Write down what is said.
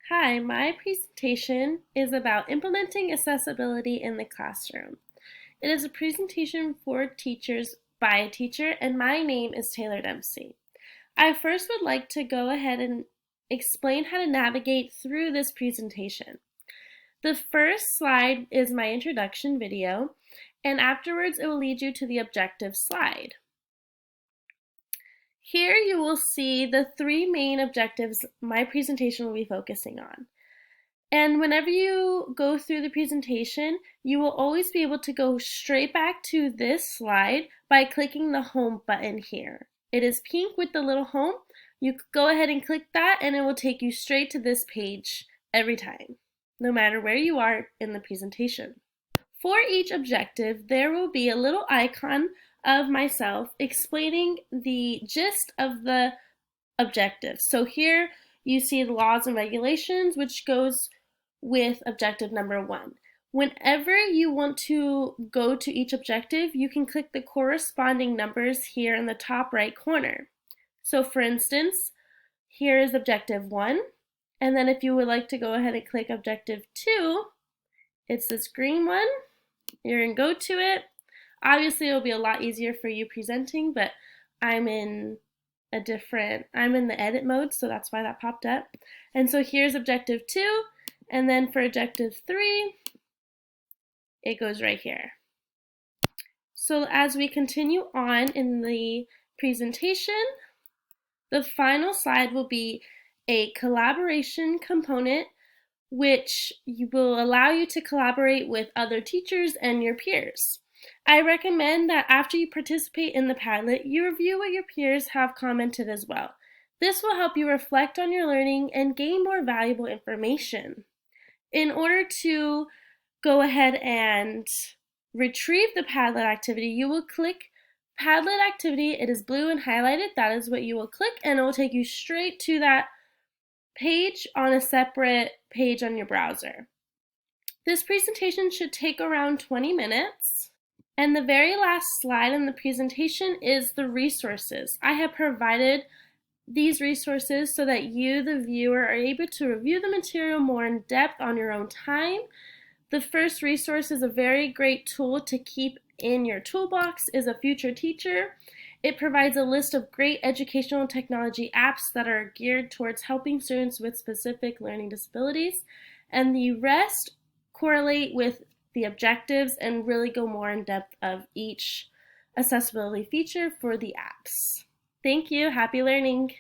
Hi, my presentation is about implementing accessibility in the classroom. It is a presentation for teachers by a teacher, and my name is Taylor Dempsey. I first would like to go ahead and explain how to navigate through this presentation. The first slide is my introduction video, and afterwards it will lead you to the objective slide. Here you will see the three main objectives my presentation will be focusing on. And whenever you go through the presentation, you will always be able to go straight back to this slide by clicking the home button here. It is pink with the little home. You go ahead and click that and it will take you straight to this page every time, no matter where you are in the presentation. For each objective, there will be a little icon of myself explaining the gist of the objective. So here you see the laws and regulations, which goes with objective number 1. Whenever you want to go to each objective, you can click the corresponding numbers here in the top right corner. So for instance, here is objective 1, and then if you would like to go ahead and click objective 2, it's this green one. You're going to go to it. Obviously, it'll be a lot easier for you presenting, but I'm in the edit mode, so that's why that popped up. And so here's objective 2, and then for objective 3, it goes right here. So as we continue on in the presentation, the final slide will be a collaboration component, which will allow you to collaborate with other teachers and your peers. I recommend that after you participate in the Padlet, you review what your peers have commented as well. This will help you reflect on your learning and gain more valuable information. In order to go ahead and retrieve the Padlet activity, you will click Padlet activity. It is blue and highlighted. That is what you will click, and it will take you straight to that page on a separate page on your browser. This presentation should take around 20 minutes. And the very last slide in the presentation is the resources. I have provided these resources so that you, the viewer, are able to review the material more in depth on your own time. The first resource is a very great tool to keep in your toolbox is a Future Teacher. It provides a list of great educational technology apps that are geared towards helping students with specific learning disabilities, and the rest correlate with the objectives and really go more in depth of each accessibility feature for the apps. Thank you. Happy learning.